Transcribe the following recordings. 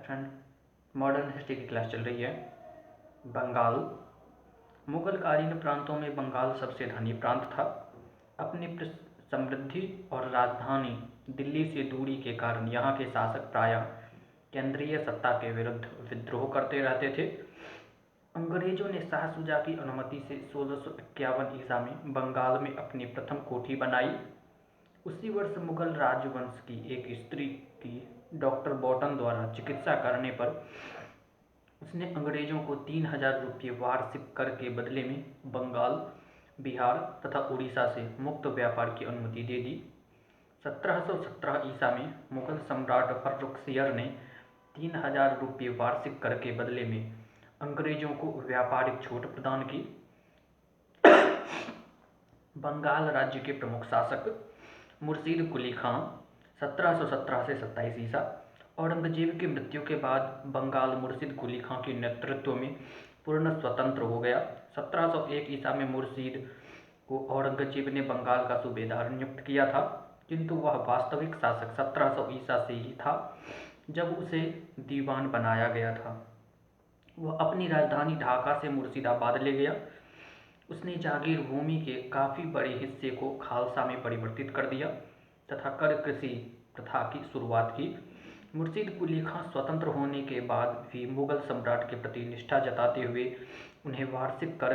Friend, modern history की class चल रही है। बंगाल। मुगलकालीन प्रांतों में बंगाल सबसे धनी प्रांत था। अपनी समृद्धि और राजधानी दिल्ली से दूरी के कारण यहाँ के शासक प्रायः केंद्रीय सत्ता के विरुद्ध विद्रोह करते रहते थे। अंग्रेजों ने शाह शुजा की अनुमति से 1651 ईसा में बंगाल में अपनी प्रथम कोठी बनाई। उसी वर्ष मुगल राजवंश की एक स्त्री की डॉक्टर बॉटन द्वारा चिकित्सा करने पर उसने अंग्रेजों को 3000 रुपये वार्षिक कर के बदले में बंगाल, बिहार तथा उड़ीसा से मुक्त व्यापार की अनुमति दे दी। 1717 ईसा में मुगल सम्राट फर्रुखसियर ने 3000 रुपये वार्षिक कर के बदले में अंग्रेजों को व्यापारिक छूट प्रदान की। बंगाल राज्य के प्रमुख शासक मुर्शीद कुली खां 1717 से 27 ईसा। औरंगजेब की मृत्यु के बाद बंगाल मुर्शीद कुली खां के नेतृत्व में पूर्ण स्वतंत्र हो गया। 1701 ईसा में मुर्शीद को औरंगजेब ने बंगाल का सूबेदार नियुक्त किया था, किंतु वह वास्तविक शासक 1700 ईसा से ही था जब उसे दीवान बनाया गया था। वह अपनी राजधानी ढाका से मुर्शिदाबाद ले गया। उसने जागीर भूमि के काफ़ी बड़े हिस्से को खालसा में परिवर्तित कर दिया तथा कर कृषि प्रथा की शुरुआत की। मुर्शीद कुली खां स्वतंत्र होने के बाद भी मुगल सम्राट के प्रति निष्ठा जताते हुए उन्हें वार्षिक कर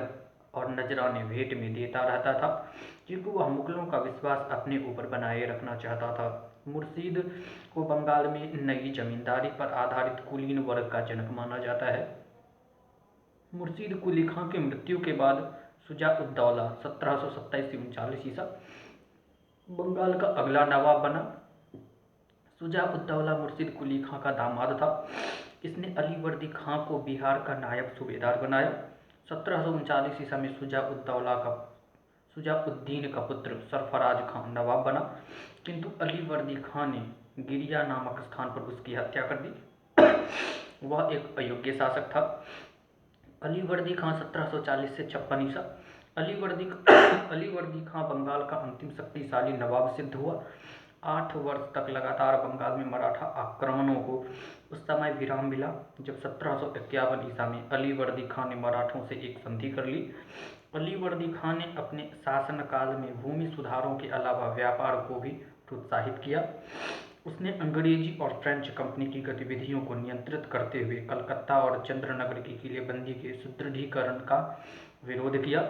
और नजराने भेंट में देता रहता था, क्योंकि वह मुगलों का विश्वास अपने ऊपर बनाए रखना चाहता था। मुर्शीद को बंगाल में नई जमींदारी पर आधारित कुलीन वर्ग का जनक माना जाता है। मुर्शीद कुली खां की मृत्यु के बाद शुजा-उद-दौला 1727 से 39 ईसा बंगाल का अगला नवाब बना। शुजा-उद-दौला मुर्शीद कुली खां का दामाद था। इसने अलीवर्दी खां को बिहार का नायब सूबेदार बनाया। 1739 ईसा में शुजा-उद्दीन का पुत्र सरफराज खां नवाब बना, किंतु अलीवर्दी खां ने गिरिया नामक स्थान पर उसकी हत्या कर दी। वह एक अयोग्य शासक था। अलीवर्दी खां 1740 से 56 ईसा। अलीवर्दी खां बंगाल का अंतिम शक्तिशाली नवाब सिद्ध हुआ। 8 वर्ष तक लगातार बंगाल में मराठा आक्रमणों को उस समय विराम मिला जब 1751 ईसा में अलीवर्दी खां ने मराठों से एक संधि कर ली। अलीवर्दी खां ने अपने शासनकाल में भूमि सुधारों के अलावा व्यापार को भी प्रोत्साहित किया। उसने अंग्रेजी और फ्रेंच कंपनी की गतिविधियों को नियंत्रित करते हुए कलकत्ता और चंद्रनगर की किलेबंदी के सुदृढ़ीकरण का विरोध किया।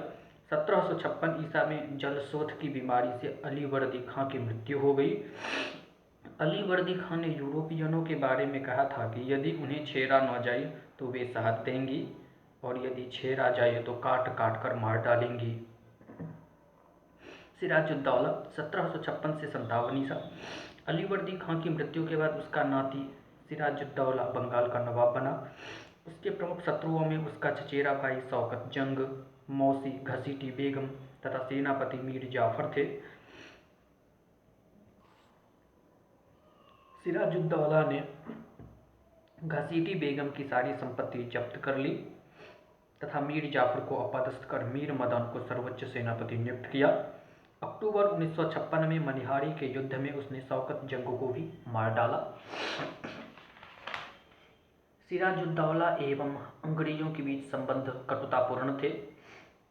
1756 ईसा में जलशोथ की बीमारी से अलीवर्दी खां की मृत्यु हो गई। अलीवर्दी खां ने यूरोपियनों के बारे में कहा था कि यदि उन्हें छेड़ा न जाए तो वे शहद देंगी और यदि छेड़ा जाए तो काट काट कर मार डालेंगी। सिराजुद्दौला 1756 से 57 ईसा। अलीवर्दी खां की मृत्यु के बाद उसका नाती सिराजुद्दौला बंगाल का नवाब बना। उसके प्रमुख शत्रुओं में उसका चचेरा भाई शौकत जंग, मौसी घसीटी बेगम तथा सेनापति मीर जाफर थे। सिराजुद्दौला ने घसीटी बेगम की सारी संपत्ति जब्त कर ली तथा मीर जाफर को अपदस्थ कर मीर मदन को सर्वोच्च सेनापति नियुक्त किया। अक्टूबर 1956 में मनिहारी के युद्ध में उसने शौकत जंग को भी मार डाला। सिराजुद्दौला एवं अंग्रेजों के बीच संबंध कटुतापूर्ण थे,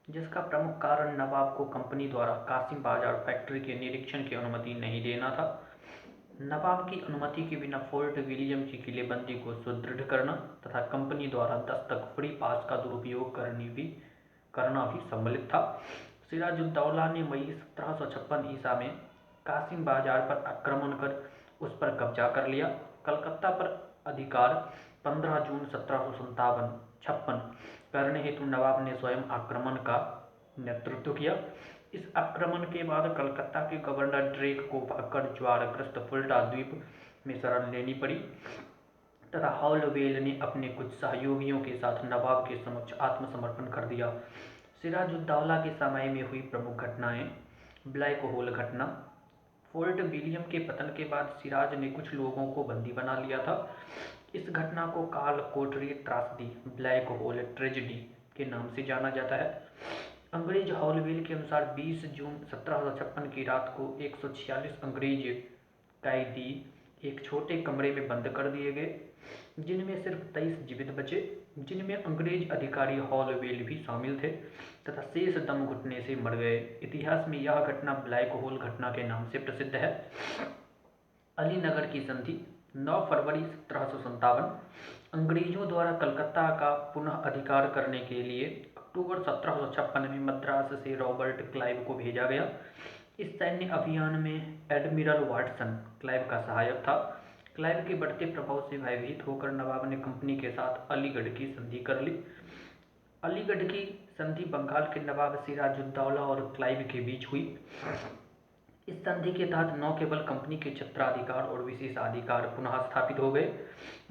जिसका प्रमुख कारण नवाब को कंपनी द्वारा कासिम बाजार फैक्ट्री के निरीक्षण की अनुमति नहीं देना था। नवाब की अनुमति के बिना फोर्ट विलियम की किलेबंदी को सुदृढ़ करना तथा कंपनी द्वारा दस्तक फ्री पास का दुरुपयोग करना भी सम्मिलित था। सिराजुद्दौला ने मई 1756 ईसा में कासिम बाजार पर आक्रमण कर उस पर कब्जा कर लिया। कलकत्ता पर अधिकार 15 जून 1756 करने हेतु नवाब ने स्वयं आक्रमण का नेतृत्व किया। इस आक्रमण के बाद कलकत्ता के गवर्नर ड्रेक को भागकर ज्वारग्रस्त फुल्टा द्वीप में शरण लेनी पड़ी तथा हॉलवेल ने अपने कुछ सहयोगियों के साथ नवाब के समक्ष आत्मसमर्पण कर दिया। सिराजुद्दौला के समय में हुई प्रमुख घटनाएं: ब्लैक होल घटना। फोर्ट विलियम के पतन के बाद सिराज ने कुछ लोगों को बंदी बना लिया था। इस घटना को काल कोठरी त्रासदी, ब्लैक होल ट्रेजेडी के नाम से जाना जाता है। अंग्रेज हॉलवेल के अनुसार 20 जून 1756 की रात को 146 अंग्रेज कैदी एक छोटे कमरे में बंद कर दिए गए। जिनमें सिर्फ 23 जीवित बचे, जिनमें अंग्रेज अधिकारी हॉलवेल भी शामिल थे तथा शेष दम घुटने से मर गए। इतिहास में यह घटना ब्लैक होल घटना के नाम से प्रसिद्ध है। अलीनगर की संधि 9 फरवरी 1757। अंग्रेजों द्वारा कलकत्ता का पुनः अधिकार करने के लिए अक्टूबर 1756 में मद्रास से रॉबर्ट क्लाइव को भेजा गया। इस सैन्य अभियान में एडमिरल वाटसन क्लाइव का सहायक था। क्लाइव के बढ़ते प्रभाव से भयभीत होकर नवाब ने कंपनी के साथ अलीगढ़ की संधि कर ली। अलीगढ़ की संधि बंगाल के नवाब सिराजुद्दौला और क्लाइव के बीच हुई। इस संधि के तहत न केवल कंपनी के छत्राधिकार और विशेषाधिकार पुनः स्थापित हो गए,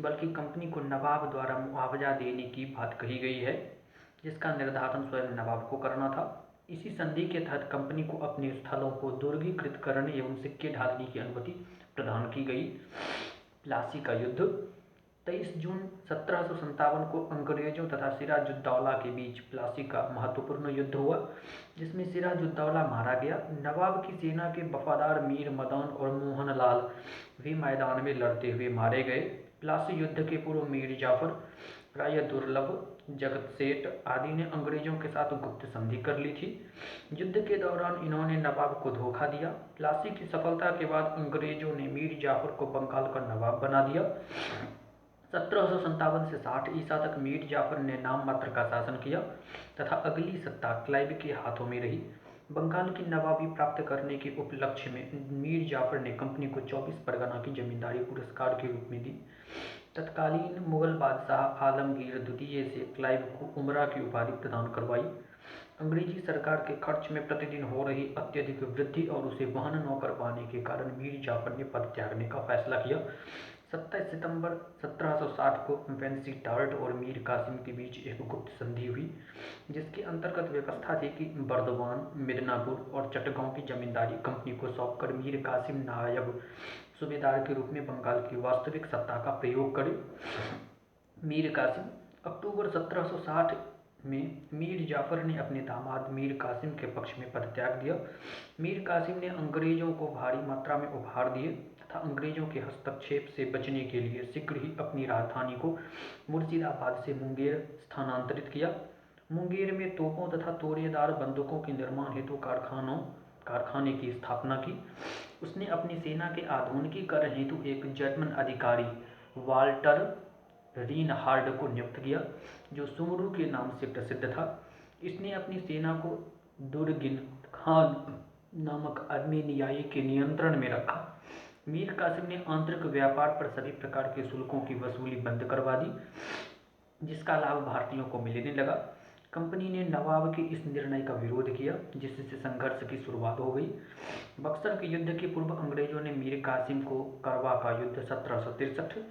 बल्कि कंपनी को नवाब द्वारा मुआवजा देने की बात कही गई है, जिसका निर्धारण स्वयं नवाब को करना था। इसी संधि के तहत कंपनी को अपने स्थलों को दुर्गीकृत करने एवं सिक्के ढालने की अनुमति प्रदान की गई। प्लासी का युद्ध 23 जून 1757 को अंग्रेजों तथा सिराजुद्दौला के बीच प्लासी का महत्वपूर्ण युद्ध हुआ, जिसमें सिराजुद्दौला मारा गया। नवाब की सेना के वफादार मीर मदन और मोहनलाल भी मैदान में लड़ते हुए मारे गए। प्लासी युद्ध के पूर्व मीर जाफर, राय दुर्लभ, जगत सेठ आदि ने अंग्रेजों के साथ गुप्त संधि कर ली थी। युद्ध के दौरान इन्होंने नवाब को धोखा दिया। प्लासी की सफलता के बाद अंग्रेजों ने मीर जाफर को बंगाल का नवाब बना दिया। 1757 से 60 ईसा तक मीर जाफर ने नाम मात्र का शासन किया तथा अगली सत्ता क्लाइव के हाथों में रही। बंगाल की नवाबी प्राप्त करने के उपलक्ष्य में मीर जाफर ने कंपनी को 24 परगना की जमींदारी पुरस्कार के रूप में दी। तत्कालीन मुगल बादशाह आलमगीर द्वितीय से क्लाइव को उमरा की उपाधि प्रदान करवाई। अंग्रेजी सरकार के खर्च में प्रतिदिन हो रही अत्यधिक वृद्धि और उसे वहन न कर पाने के कारण मीर जाफर ने पद त्यागने का फैसला किया। 27 सितंबर 1760 को वेंसी टार्ट और मीर कासिम के बीच एक गुप्त संधि हुई, जिसके अंतर्गत व्यवस्था थी कि बर्दवान, मिदनापुर और चटगांव की जमींदारी कंपनी को सौंपकर मीर कासिम नायब सूबेदार के रूप में बंगाल की वास्तविक सत्ता का प्रयोग करे। मीर कासिम अक्टूबर 1760 में मीर जाफर ने अपने दामाद मीर कासिम के पक्ष में पद त्याग दिया। मीर कासिम ने अंग्रेजों को भारी मात्रा में उपहार दिए तथा अंग्रेजों के हस्तक्षेप से बचने के लिए शीघ्र ही अपनी राजधानी को मुर्शिदाबाद से मुंगेर स्थानांतरित किया। मुंगेर में तोपों तथा तोड़ेदार बंदूकों के निर्माण हेतु कारखाने की स्थापना की। उसने अपनी सेना के आधुनिकीकरण हेतु एक जर्मन अधिकारी वाल्टर रीनहार्ड को नियुक्त किया, जो सुमरू के नाम से प्रसिद्ध था। इसने अपनी सेना को दुर्गिन खान नामक आर्मेनियाई के नियंत्रण में रखा। मीर कासिम ने आंतरिक व्यापार पर सभी प्रकार के शुल्कों की वसूली बंद करवा दी, जिसका लाभ भारतीयों को मिलने लगा। कंपनी ने नवाब के इस निर्णय का विरोध किया, जिससे संघर्ष की शुरुआत हो गई। बक्सर के युद्ध के पूर्व अंग्रेजों ने मीर कासिम को करवा का युद्ध 1763,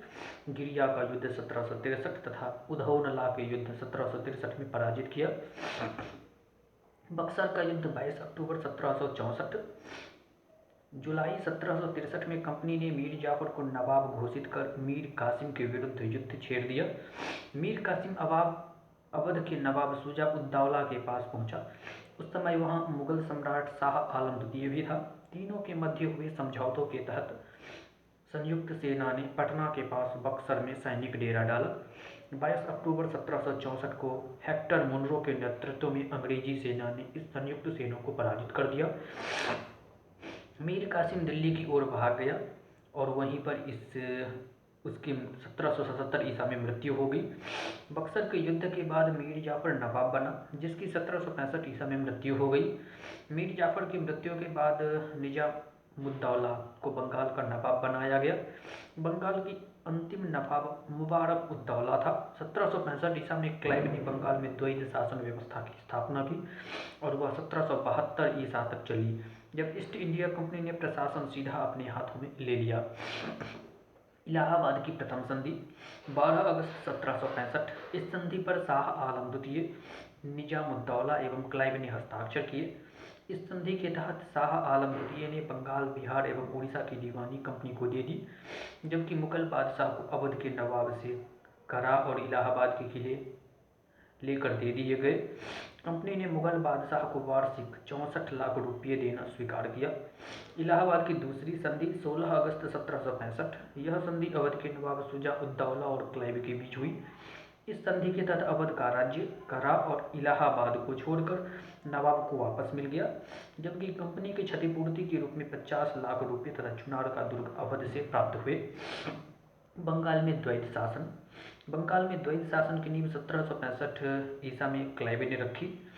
गिरिया का युद्ध 1763 तथा उधौनला के युद्ध 1763 में पराजित किया। बक्सर का युद्ध 22 अक्टूबर 1764। जुलाई 1763 में कंपनी ने मीर जाफर को नवाब घोषित कर मीर कासिम के विरुद्ध युद्ध छेड़ दिया। मीर कासिम अवध के नवाब शुजा-उद-दौला के पास पहुंचा। उस समय वहां मुगल सम्राट शाह आलम द्वितीय भी था। तीनों के मध्य हुए समझौतों के तहत संयुक्त सेना ने पटना के पास बक्सर में सैनिक डेरा डाला। 22 अक्टूबर 1764 को हेक्टर मुनरो के नेतृत्व में अंग्रेजी सेना ने इस संयुक्त सेना को पराजित कर दिया। मीर कासिम दिल्ली की ओर भाग गया और वहीं पर उसकी 1777 ईसा में मृत्यु हो गई। बक्सर के युद्ध के बाद मीर जाफर नवाब बना, जिसकी 1765 ईसा में मृत्यु हो गई। मीर जाफर की मृत्यु के बाद निजामुद्दौला को बंगाल का नवाब बनाया गया। बंगाल की अंतिम नवाब मुबारक उद्दौला था। 1765 ईसा में क्लाइव ने बंगाल में द्वैध शासन व्यवस्था की स्थापना की और वह 1772 ईसा तक चली, जब ईस्ट इंडिया कंपनी ने प्रशासन सीधा अपने हाथों में ले लिया। इलाहाबाद की प्रथम संधि 12 अगस्त 1765। इस संधि पर शाह आलम द्वितीय, निजामुद्दौला एवं क्लाइव ने हस्ताक्षर किए। इस संधि के तहत शाह आलम द्वितीय ने बंगाल, बिहार एवं उड़ीसा की दीवानी कंपनी को दे दी, जबकि मुगल बादशाह को अवध के नवाब से करा और इलाहाबाद के किले लेकर दे दिए गए। कंपनी ने मुगल बादशाह को वार्षिक 64 लाख रुपये देना स्वीकार किया। इलाहाबाद की दूसरी संधि 16 अगस्त 1765। यह संधि अवध के नवाब शुजा उद दौला और क्लाइव के बीच हुई। इस संधि के तहत अवध का राज्य करा और इलाहाबाद को छोड़कर नवाब को वापस मिल गया, जबकि कंपनी की क्षतिपूर्ति के रूप में 50 लाख रुपये तथा चुनार का दुर्ग अवध से प्राप्त हुए। बंगाल में द्वैत शासन। बंगाल में द्वैत शासन की नींव 1765 ईसा में क्लाइव ने रखी।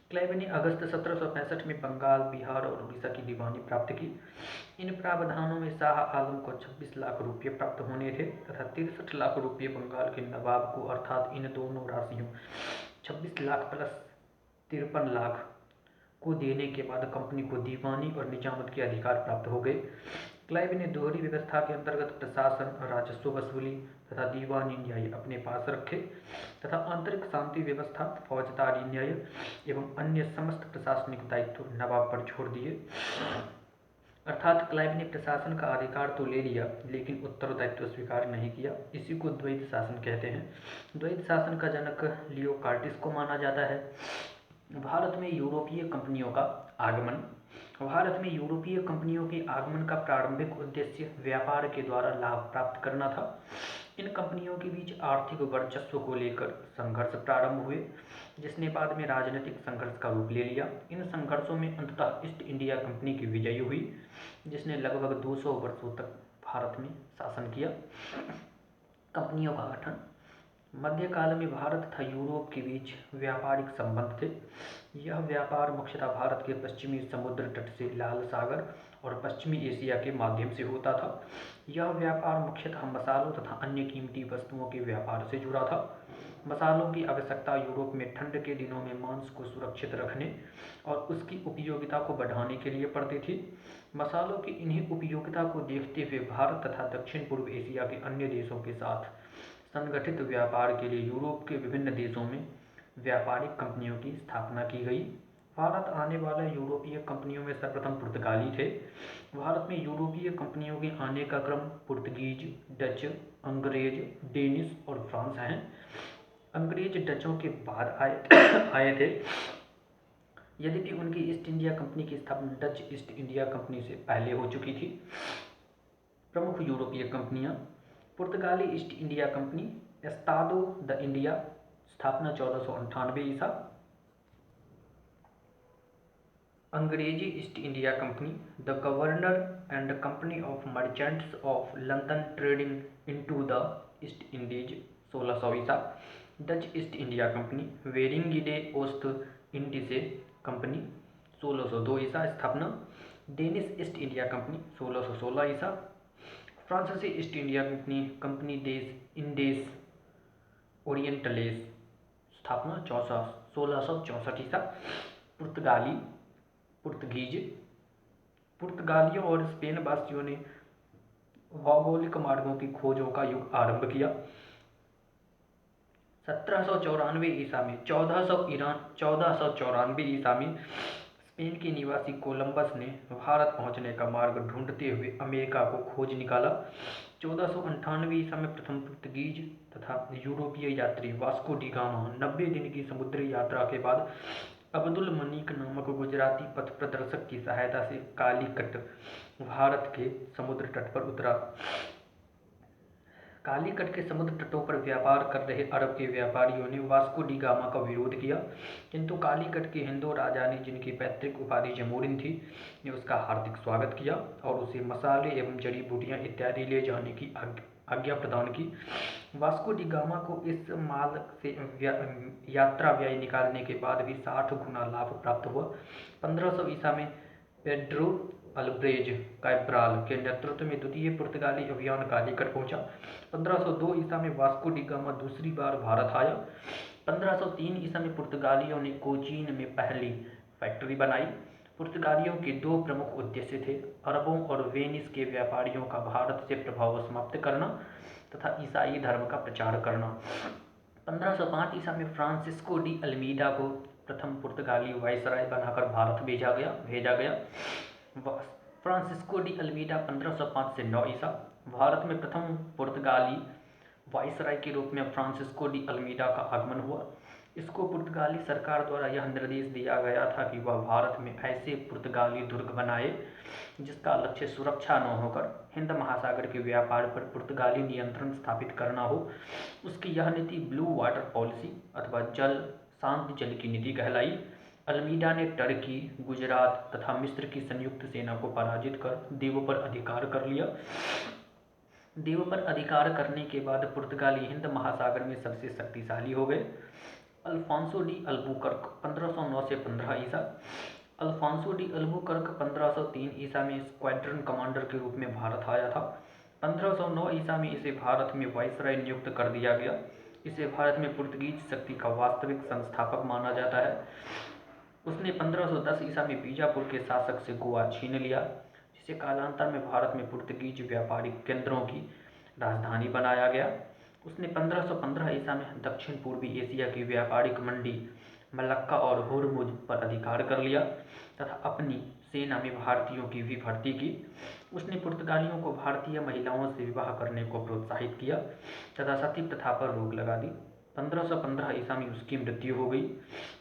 क्लाइव ने अगस्त 1765 में बंगाल, बिहार और उड़ीसा की दीवानी प्राप्त की। इन प्रावधानों में शाह आलम को 26 लाख रुपये प्राप्त होने थे तथा 63 लाख रुपये बंगाल के नवाब को, अर्थात इन दोनों राशियों 26 लाख प्लस 53 लाख को देने के बाद कंपनी को दीवानी और निजामत के अधिकार प्राप्त हो गए। क्लाइव ने दोहरी व्यवस्था के अंतर्गत प्रशासन, राजस्व वसूली तथा दीवानी न्याय अपने पास रखे तथा आंतरिक शांति व्यवस्था, फौजदारी न्याय एवं अन्य समस्त प्रशासनिक दायित्व नवाब पर छोड़ दिए। अर्थात क्लाइव ने प्रशासन का अधिकार तो ले लिया लेकिन उत्तरदायित्व स्वीकार नहीं किया। इसी को द्वैत शासन कहते हैं। द्वैत शासन का जनक लियो कार्टिस को माना जाता है। भारत में यूरोपीय कंपनियों का आगमन। भारत में यूरोपीय कंपनियों के आगमन का प्रारंभिक उद्देश्य व्यापार के द्वारा लाभ प्राप्त करना था। इन कंपनियों के बीच आर्थिक वर्चस्व को लेकर संघर्ष प्रारंभ हुए, जिसने बाद में राजनीतिक संघर्ष का रूप ले लिया। इन संघर्षों में अंततः ईस्ट इंडिया कंपनी की विजय हुई, जिसने लगभग 200 वर्षों तक भारत में शासन किया। कंपनियों का गठन। मध्यकाल में भारत तथा यूरोप के बीच व्यापारिक संबंध थे। यह व्यापार मुख्यतः भारत के पश्चिमी समुद्र तट से लाल सागर और पश्चिमी एशिया के माध्यम से होता था। यह व्यापार मुख्यतः मसालों तथा अन्य कीमती वस्तुओं के व्यापार से जुड़ा था। मसालों की आवश्यकता यूरोप में ठंड के दिनों में मांस को सुरक्षित रखने और उसकी उपयोगिता को बढ़ाने के लिए पड़ती थी। मसालों की इन्हीं उपयोगिता को देखते हुए भारत तथा दक्षिण पूर्व एशिया के अन्य देशों के साथ संगठित व्यापार के लिए यूरोप के विभिन्न देशों में व्यापारिक कंपनियों की स्थापना की गई। भारत आने वाले यूरोपीय कंपनियों में सर्वप्रथम पुर्तगाली थे। भारत में यूरोपीय कंपनियों के आने का क्रम पुर्तगीज, डच, अंग्रेज, डेनिश और फ्रांस हैं। अंग्रेज डचों के बाद आए थे, यद्यपि उनकी ईस्ट इंडिया कंपनी की स्थापना डच ईस्ट इंडिया कंपनी से पहले हो चुकी थी। प्रमुख यूरोपीय कंपनियां। पुर्तगाली ईस्ट इंडिया कंपनी, एस्तादो द इंडिया, स्थापना 1498 ईसा। अंग्रेजी East India company, the governor and company of merchants of London trading into the East Indies, 1600 ईसा। डच ईस्ट इंडिया कंपनी, वेरिंगिडे ओस्ट इंडिसे कंपनी, 1602 ईसा, स्थापना। डेनिश ईस्ट इंडिया कंपनी, 1616 ईसा। फ्रांसीसी ईस्ट इंडिया कंपनी, कंपनी देश इंडेस ओरिएंटलेस, स्थापना 1664 ईसा। पुर्तगीज। पुर्तगालियों और स्पेन वासियों ने भौगोलिक मार्गों की खोजों का युग आरंभ किया। 1794 ईसा में 1494 ईसा में स्पेन के निवासी कोलंबस ने भारत पहुंचने का मार्ग ढूंढते हुए अमेरिका को खोज निकाला। 1498 ईसा में प्रथम पुर्तगीज तथा यूरोपीय यात्री वास्को डी गामा 90 दिन की समुद्री यात्रा के बाद अब्दुल मनीक नामक गुजराती पथ प्रदर्शक की सहायता से कालीकट, भारत के समुद्र तट पर उतरा। कालीकट के समुद्र तटों पर व्यापार कर रहे अरब के व्यापारियों ने वास्को डी गामा का विरोध किया, किंतु कालीकट के हिंदू राजा ने, जिनकी पैतृक उपाधि जमोरिन थी, ने उसका हार्दिक स्वागत किया और उसे मसाले एवं जड़ी बूटियां इत्यादि ले जाने की आज्ञा प्रदान की। वास्को डी गामा को इस माल से यात्रा व्यय निकालने के बाद भी 60 गुना लाभ प्राप्त हुआ। 1500 ईसा में पेड्रो अल्ब्रेज कैब्राल के नेतृत्व में द्वितीय पुर्तगाली अभियान कालीकट पहुंचा। 1502 ईसा में वास्को डी गामा दूसरी बार भारत आया। 1503 ईसा में पुर्तगालियों ने कोचीन में पहली फैक्ट्री बनाई। पुर्तगालियों के दो प्रमुख उद्देश्य थे, अरबों और वेनिस के व्यापारियों का भारत से प्रभाव समाप्त करना तथा ईसाई धर्म का प्रचार करना। 1505 ईसा में फ्रांसिस्को डी अल्मीडा को प्रथम पुर्तगाली वायसराय बनाकर भारत भेजा गया। फ्रांसिस्को डी अल्मीडा 1505 से 9 ईसा। भारत में प्रथम पुर्तगाली वायसराय के रूप में फ्रांसिस्को डी अल्मीडा का आगमन हुआ। इसको पुर्तगाली सरकार द्वारा यह निर्देश दिया गया था कि वह भारत में ऐसे पुर्तगाली दुर्ग बनाए जिसका लक्ष्य सुरक्षा न होकर हिंद महासागर के व्यापार पर पुर्तगाली नियंत्रण स्थापित करना हो। उसकी यह नीति ब्लू वाटर पॉलिसी अथवा शांत जल की नीति कहलाई। अल्मीडा ने टर्की, गुजरात तथा मिस्र की संयुक्त सेना को पराजित कर द्वीप पर अधिकार कर लिया। द्वीप पर अधिकार करने के बाद पुर्तगाली हिंद महासागर में सबसे शक्तिशाली हो गए। अल्फांसो डी अल्बुकर्क 1509 से 15 ईसा। अल्फांसो डी अल्बुकर्क 1503 ईसा में स्क्वाड्रन कमांडर के रूप में भारत आया था। 1509 ईसा में इसे भारत में वाइसराय नियुक्त कर दिया गया। इसे भारत में पुर्तगीज शक्ति का वास्तविक संस्थापक माना जाता है। उसने 1510 ईसा में बीजापुर के शासक से गोवा छीन लिया, जिसे कालांतर में भारत में पुर्तगीज व्यापारिक केंद्रों की राजधानी बनाया गया। उसने 1515 ईसा में दक्षिण पूर्वी एशिया की व्यापारिक मंडी मलक्का और हुरमुज पर अधिकार कर लिया तथा अपनी सेना में भारतीयों की भी भर्ती की। उसने पुर्तगालियों को भारतीय महिलाओं से विवाह करने को प्रोत्साहित किया तथा सती प्रथा पर रोक लगा दी। 1515 ईसा में उसकी मृत्यु हो गई।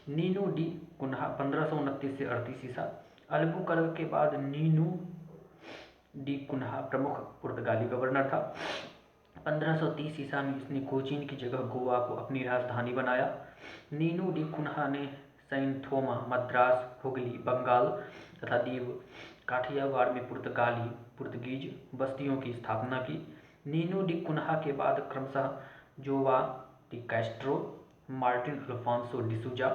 नीनो डी कुन्हा 1529 से 38 ईसा। अल्बुकर्क के बाद नीनो डी कुन्हा प्रमुख पुर्तगाली गवर्नर था। 1530 ईसा में इसने कोचीन की जगह गोवा को अपनी राजधानी बनाया। नीनो डी कुन्हा ने सैन थोमा, मद्रास, हुगली, बंगाल तथा दीव काठियावाड़ में पुर्तगीज बस्तियों की स्थापना की। नीनो डी कुन्हा के बाद क्रमशः Joao de Castro, Martin Alfonso D'Souza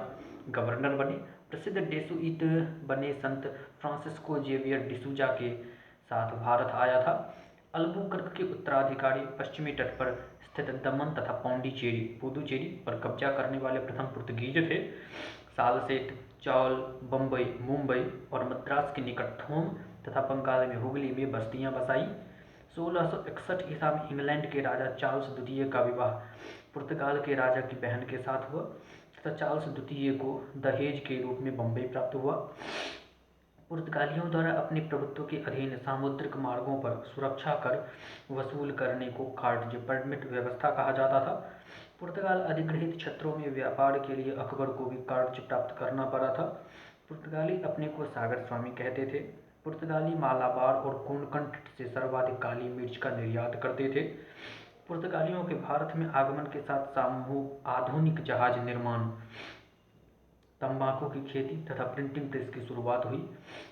governor बने। प्रसिद्ध डेसुइट बने संत फ्रांसिस्को जेवियर डिसूजा के साथ भारत आया था। अल्बुकर्क के उत्तराधिकारी पश्चिमी तट पर स्थित दमन तथा पुदुचेरी पर कब्जा करने वाले प्रथम पुर्तगीज थे। सालसेट, चौल, बम्बई, मुंबई और मद्रास के निकट थोम तथा बंगाल में हुगली में बस्तियां बसाई। 1661 ईसा में इंग्लैंड के राजा चार्ल्स द्वितीय का विवाह पुर्तगाल के राजा की बहन के साथ हुआ तथा चार्ल्स द्वितीय को दहेज के रूप में बम्बई प्राप्त हुआ। पुर्तगालियों द्वारा अपने प्रभुत्व के अधीन सामुद्रिक मार्गों पर सुरक्षा कर वसूल करने को कार्ज परमिट व्यवस्था कहा जाता था। पुर्तगाल अधिग्रहित क्षेत्रों में व्यापार के लिए अकबर को भी कार्ज प्राप्त करना पड़ा था। पुर्तगाली अपने को सागर स्वामी कहते थे। पुर्तगाली मालाबार और कोंकण से सर्वाधिक काली मिर्च का निर्यात करते थे। पुर्तगालियों के भारत में आगमन के साथ आधुनिक जहाज निर्माण, तंबाकू की खेती तथा प्रिंटिंग प्रेस की शुरुआत हुई।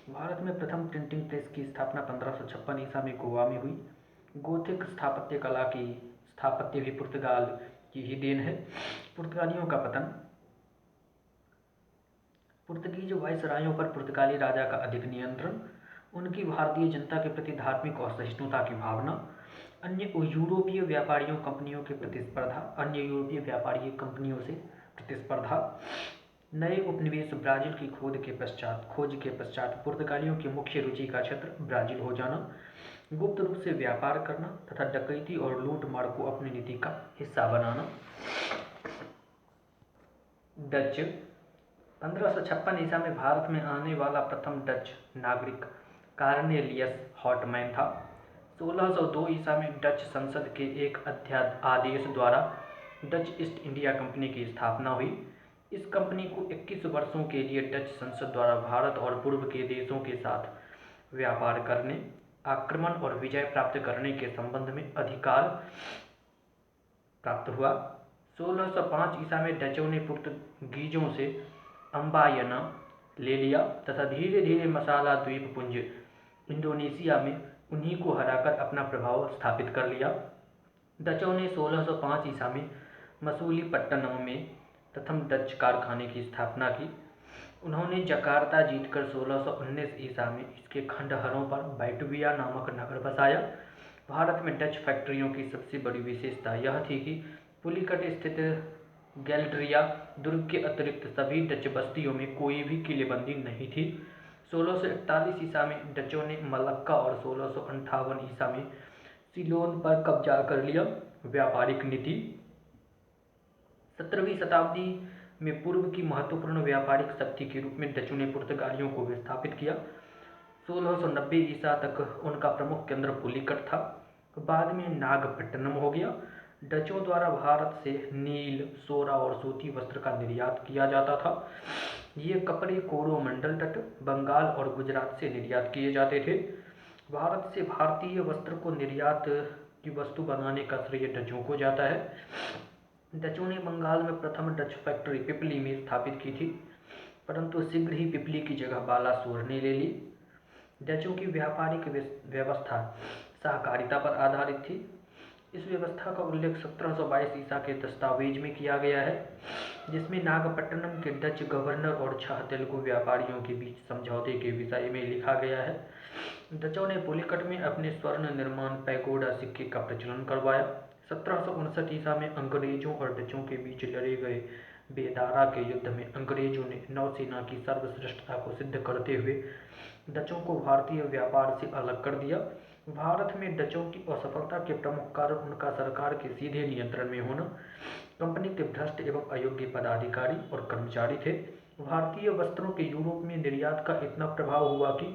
भारत में प्रथम प्रिंटिंग प्रेस की स्थापना 1556 ईसा में गोवा में हुई। गोथिक स्थापत्य कला की स्थापत्य भी पुर्तगाल की ही देन है। पुर्तगालियों का पतन। पुर्तगीज वाइसरायों पर पुर्तगाली राजा का अधिक नियंत्रण, उनकी भारतीय जनता के प्रति धार्मिक और सहिष्णुता की भावना, अन्य यूरोपीय व्यापारियों कंपनियों से प्रतिस्पर्धा, नए उपनिवेश ब्राजील की खोज के पश्चात पुर्तगालियों की मुख्य रुचि का क्षेत्र ब्राजील हो जाना, गुप्त रूप से व्यापार करना तथा डकैती और लूट मार को अपनी नीति का हिस्सा बनाना। डच। 1556 ईसा में भारत में आने वाला प्रथम डच नागरिक कार्नेलियस हॉटमैन था। 1602 ईसा में डच संसद के एक आदेश द्वारा डच ईस्ट इंडिया कंपनी की स्थापना हुई। इस कंपनी को 21 वर्षों के लिए डच संसद द्वारा भारत और पूर्व के देशों के साथ व्यापार करने, आक्रमण और विजय प्राप्त करने के संबंध में अधिकार प्राप्त हुआ। 1605 ईसा में डचों ने पुर्तगीजों से अम्बायना ले लिया तथा धीरे धीरे मसाला द्वीप पुंज इंडोनेशिया में उन्हीं को हराकर अपना प्रभाव स्थापित कर लिया। डचों ने 1605 ईसा में मसूलीपट्टनम में प्रथम डच कारखाने की स्थापना की। उन्होंने जकार्ता जीतकर 1619 ईसा में इसके खंडहरों पर बैटविया नामक नगर बसाया। भारत में डच फैक्ट्रियों की सबसे बड़ी विशेषता यह थी कि पुलिकट स्थित गैल्ड्रिया दुर्ग के अतिरिक्त सभी डच बस्तियों में कोई भी किलेबंदी नहीं थी। 1641 ईसा में डचों ने मलक्का और 1658 ईसा में सिलोन पर कब्जा कर लिया। व्यापारिक नीति। 17वीं शताब्दी में पूर्व की महत्वपूर्ण व्यापारिक शक्ति के रूप में डचों ने पुर्तगालियों को विस्थापित किया। 1690 ईसा तक उनका प्रमुख केंद्र पुलिकट था, बाद में नागपट्टनम हो गया। डचों द्वारा भारत से नील, सोरा और सूती वस्त्र का निर्यात किया जाता था। ये कपड़े कोरोमंडल तट, बंगाल और गुजरात से निर्यात किए जाते थे। भारत से भारतीय वस्त्र को निर्यात की वस्तु बनाने का श्रेय डचों को जाता है। डचों ने बंगाल में प्रथम डच फैक्ट्री पिपली में स्थापित की थी, परंतु शीघ्र ही पिपली की जगह बालासोर ने ले ली। डचों की व्यापारिक व्यवस्था सहकारिता पर आधारित थी। इस व्यवस्था का उल्लेख 1722 ईसा के दस्तावेज में किया गया है, जिसमें नागपट्टनम के डच गवर्नर और 6 तेलुगु व्यापारियों के बीच समझौते के विषय में लिखा गया है। डचों ने पुलिकट में अपने स्वर्ण निर्माण पैगोडा सिक्के का प्रचलन करवाया। 1759 ईसा में अंग्रेजों और डचों के बीच लड़े गए बेदारा के युद्ध में अंग्रेजों ने नौसेना की सर्वश्रेष्ठता को सिद्ध करते हुए डचों को भारतीय व्यापार से अलग कर दिया। भारत में डचों की असफलता के प्रमुख कारण उनका सरकार के सीधे नियंत्रण में होना, कंपनी के भ्रष्ट एवं अयोग्य पदाधिकारी और कर्मचारी थे। भारतीय वस्त्रों के यूरोप में निर्यात का इतना प्रभाव हुआ कि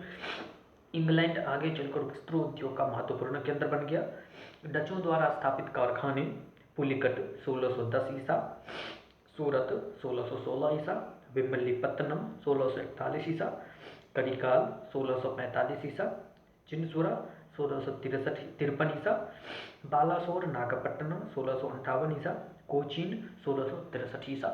इंग्लैंड आगे चलकर वस्त्रों उद्योग का महत्वपूर्ण केंद्र बन गया। डचों द्वारा स्थापित कारखाने पुलिकट 1610 ईसा, सूरत 1616 ईसा, विमलीपत्तनम 1641 ईसा, करिकाल 1645 ईसा, चिनसुरा 1653 ईसा, बालासोर नागपट्टनम 1658 ईसा, कोचीन 1663 ईसा।